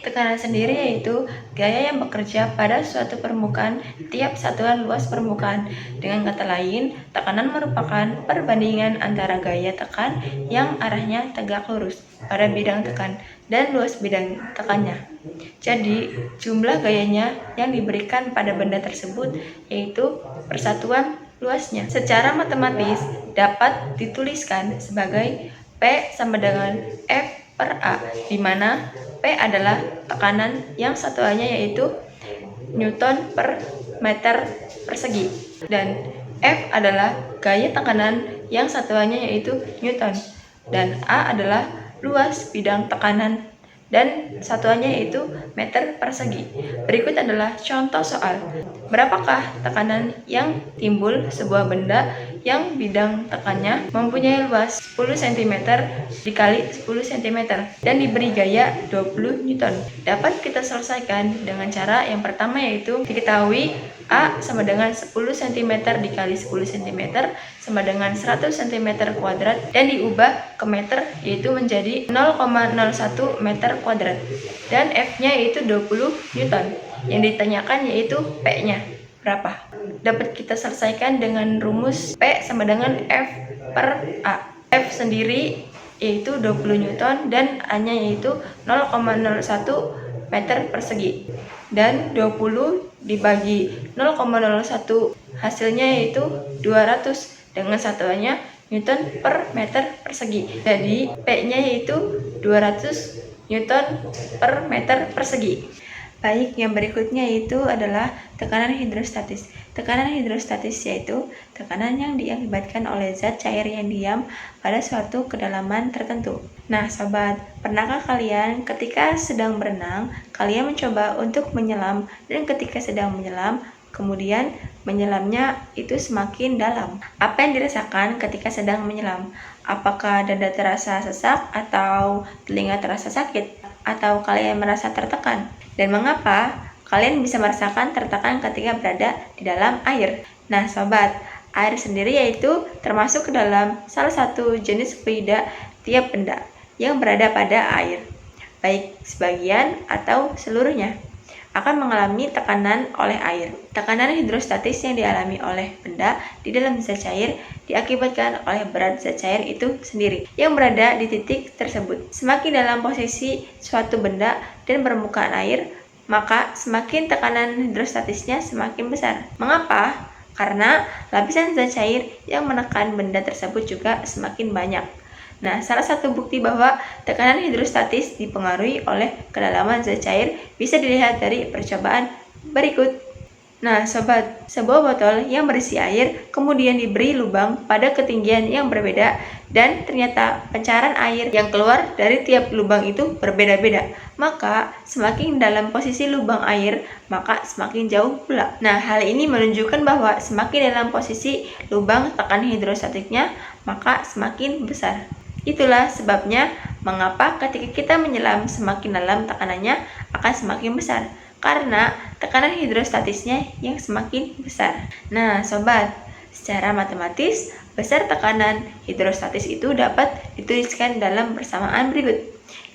Tekanan sendiri yaitu gaya yang bekerja pada suatu permukaan tiap satuan luas permukaan. Dengan kata lain, tekanan merupakan perbandingan antara gaya tekan yang arahnya tegak lurus pada bidang tekan dan luas bidang tekannya. Jadi, jumlah gayanya yang diberikan pada benda tersebut yaitu persatuan luasnya. Secara matematis dapat dituliskan sebagai P sama dengan F per A, di mana P adalah tekanan yang satuannya yaitu Newton per meter persegi, dan F adalah gaya tekanan yang satuannya yaitu Newton, dan A adalah luas bidang tekanan dan satuannya yaitu meter persegi. Berikut adalah contoh soal. Berapakah tekanan yang timbul sebuah benda yang bidang tekannya mempunyai luas 10 cm dikali 10 cm dan diberi gaya 20 Newton? Dapat kita selesaikan dengan cara yang pertama, yaitu diketahui A sama dengan 10 cm dikali 10 cm sama dengan 100 cm kuadrat dan diubah ke meter yaitu menjadi 0,01 meter kuadrat, dan F-nya yaitu 20 Newton. Yang ditanyakan yaitu P-nya berapa. Dapat kita selesaikan dengan rumus P sama dengan F per A. F sendiri yaitu 20 Newton dan A-nya yaitu 0,01 meter persegi, dan 20 dibagi 0,01 hasilnya yaitu 200 dengan satuannya Newton per meter persegi. Jadi P-nya yaitu 200 Newton per meter persegi. Baik, yang berikutnya itu adalah tekanan hidrostatis. Tekanan hidrostatis yaitu tekanan yang diakibatkan oleh zat cair yang diam pada suatu kedalaman tertentu. Nah, sobat, pernahkah kalian ketika sedang berenang, kalian mencoba untuk menyelam, dan ketika sedang menyelam, kemudian menyelamnya itu semakin dalam? Apa yang dirasakan ketika sedang menyelam? Apakah dada terasa sesak atau telinga terasa sakit? Atau kalian merasa tertekan? Dan mengapa kalian bisa merasakan tertekan ketika berada di dalam air? Nah, sobat, air sendiri yaitu termasuk ke dalam salah satu jenis fluida tiap benda yang berada pada air, baik sebagian atau seluruhnya, akan mengalami tekanan oleh air. Tekanan hidrostatis yang dialami oleh benda di dalam zat cair diakibatkan oleh berat zat cair itu sendiri yang berada di titik tersebut. Semakin dalam posisi suatu benda dan permukaan air, maka semakin tekanan hidrostatisnya semakin besar. Mengapa? Karena lapisan zat cair yang menekan benda tersebut juga semakin banyak. Nah, salah satu bukti bahwa tekanan hidrostatis dipengaruhi oleh kedalaman zat cair bisa dilihat dari percobaan berikut. Nah, sobat, sebuah botol yang berisi air kemudian diberi lubang pada ketinggian yang berbeda, dan ternyata pencairan air yang keluar dari tiap lubang itu berbeda-beda. Maka, semakin dalam posisi lubang air, maka semakin jauh pula. Nah, hal ini menunjukkan bahwa semakin dalam posisi lubang tekanan hidrostatiknya, maka semakin besar. Itulah sebabnya mengapa ketika kita menyelam semakin dalam tekanannya akan semakin besar, karena tekanan hidrostatisnya yang semakin besar. Nah, sobat, secara matematis, besar tekanan hidrostatis itu dapat dituliskan dalam persamaan berikut,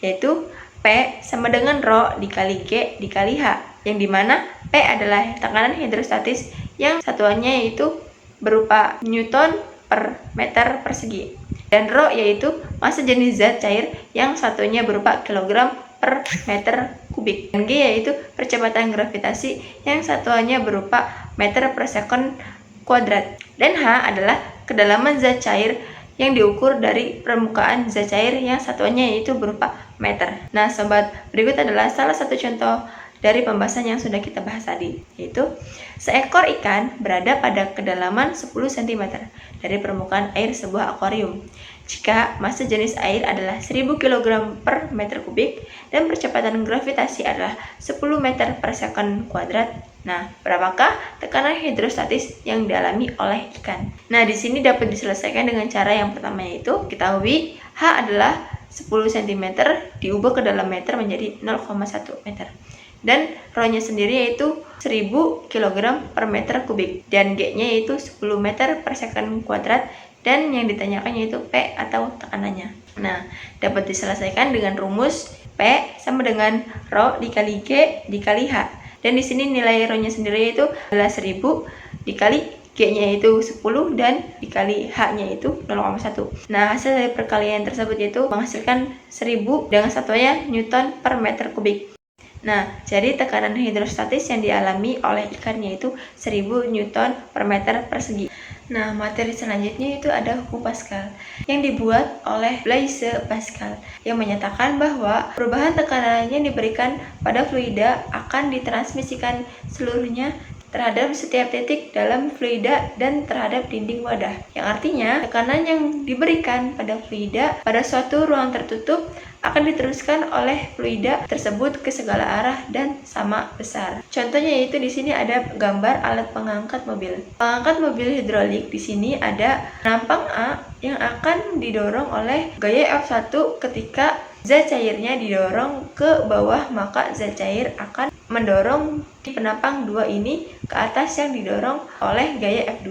yaitu P sama dengan Rho dikali G dikali H, yang dimana P adalah tekanan hidrostatis yang satuannya yaitu berupa Newton per meter persegi, dan Rho yaitu massa jenis zat cair yang satunya berupa kilogram per meter kubik, dan G yaitu percepatan gravitasi yang satuannya berupa meter per second kuadrat, dan H adalah kedalaman zat cair yang diukur dari permukaan zat cair yang satuannya yaitu berupa meter. Nah, sobat, berikut adalah salah satu contoh dari pembahasan yang sudah kita bahas tadi, yaitu seekor ikan berada pada kedalaman 10 cm dari permukaan air sebuah akuarium. Jika massa jenis air adalah 1000 kg per meter kubik dan percepatan gravitasi adalah 10 meter per second kuadrat, nah, berapakah tekanan hidrostatis yang dialami oleh ikan? Nah, di sini dapat diselesaikan dengan cara yang pertama, yaitu ketahui H adalah 10 cm diubah ke dalam meter menjadi 0,1 meter. Dan Rho-nya sendiri yaitu 1000 kg per meter kubik, dan G-nya yaitu 10 meter per second kuadrat, dan yang ditanyakan yaitu P atau tekanannya. Nah, dapat diselesaikan dengan rumus P sama dengan Rho dikali G dikali H. Dan di sini nilai Rho-nya sendiri itu adalah 1000 dikali G-nya itu 10 dan dikali H-nya itu 0,1. Nah, hasil dari perkalian tersebut yaitu menghasilkan 1000 dengan satuannya Newton per meter kubik. Nah, jadi tekanan hidrostatis yang dialami oleh ikan yaitu 1000 Newton per meter persegi. Nah, materi selanjutnya itu ada hukum Pascal yang dibuat oleh Blaise Pascal yang menyatakan bahwa perubahan tekanan yang diberikan pada fluida akan ditransmisikan seluruhnya terhadap setiap titik dalam fluida dan terhadap dinding wadah. Yang artinya, tekanan yang diberikan pada fluida pada suatu ruang tertutup akan diteruskan oleh fluida tersebut ke segala arah dan sama besar. Contohnya yaitu di sini ada gambar alat pengangkat mobil. Pengangkat mobil hidrolik di sini ada penampang A yang akan didorong oleh gaya F1 ketika zat cairnya didorong ke bawah, maka zat cair akan mendorong di penampang 2 ini ke atas yang didorong oleh gaya F2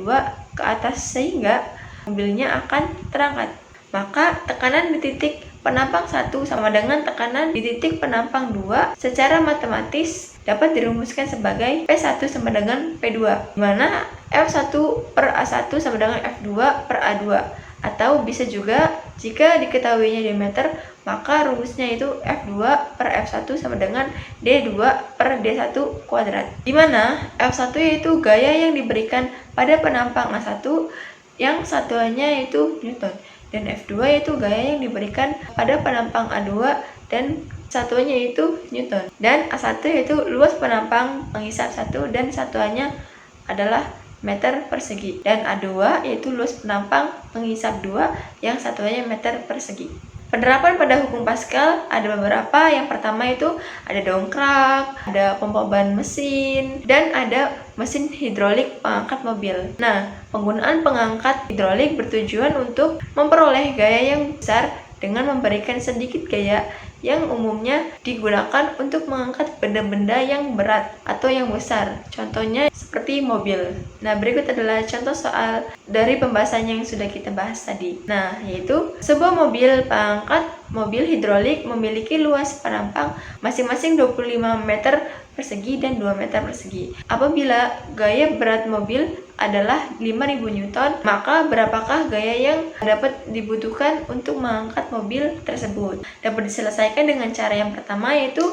ke atas sehingga mobilnya akan terangkat. Maka tekanan di titik penampang 1 sama dengan tekanan di titik penampang 2 secara matematis dapat dirumuskan sebagai P1 sama dengan P2, di mana F1 per A1 sama dengan F2 per A2. Atau bisa juga jika diketahuinya diameter, maka rumusnya itu F2 per F1 sama dengan D2 per D1 kuadrat. Di mana F1 yaitu gaya yang diberikan pada penampang A1 yang satuannya itu Newton. Dan F2 yaitu gaya yang diberikan pada penampang A2 dan satuannya itu Newton. Dan A1 yaitu luas penampang penghisap 1 dan satuannya adalah meter persegi. Dan A2 yaitu luas penampang penghisap 2 yang satuannya meter persegi. Penerapan pada hukum Pascal ada beberapa. Yang pertama itu ada dongkrak, ada pompa ban mesin, dan ada mesin hidrolik pengangkat mobil. Nah, penggunaan pengangkat hidrolik bertujuan untuk memperoleh gaya yang besar dengan memberikan sedikit gaya yang umumnya digunakan untuk mengangkat benda-benda yang berat atau yang besar. Contohnya seperti mobil. Nah, berikut adalah contoh soal dari pembahasan yang sudah kita bahas tadi. Nah, yaitu sebuah mobil pengangkat mobil hidrolik memiliki luas penampang masing-masing 25 meter persegi dan 2 meter persegi. Apabila gaya berat mobil adalah 5000 Newton, maka berapakah gaya yang dapat dibutuhkan untuk mengangkat mobil tersebut? Dapat diselesaikan dengan cara yang pertama, yaitu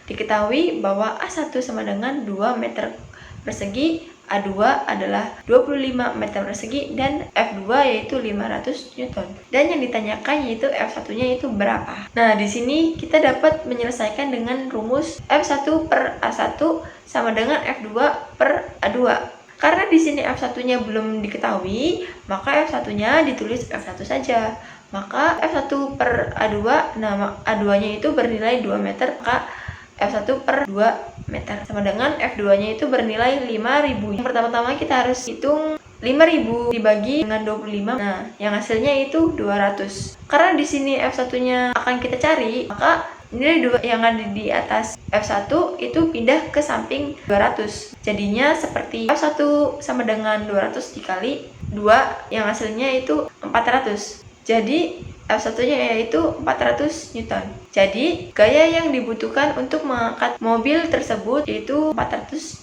diketahui bahwa A1 sama dengan 2 meter persegi, A2 adalah 25 meter persegi, dan F2 yaitu 500 Newton. Dan yang ditanyakan yaitu F1-nya itu berapa. Nah, di sini kita dapat menyelesaikan dengan rumus F1 per A1 sama dengan F2 per A2. Karena di sini F1-nya belum diketahui, maka F1-nya ditulis F1 saja. Maka F1 per A2, nah A2-nya itu bernilai 2 meter, maka F1 per 2 meter sama dengan F2-nya itu bernilai 5000. Yang pertama-tama kita harus hitung 5000 dibagi dengan 25. Nah, yang hasilnya itu 200. Karena di sini F1-nya akan kita cari, maka nilai 2 yang ada di atas F1 itu pindah ke samping 200. Jadinya seperti F1 sama dengan 200 dikali 2 yang hasilnya itu 400. Jadi F1-nya yaitu 400 Newton. Jadi, gaya yang dibutuhkan untuk mengangkat mobil tersebut yaitu 400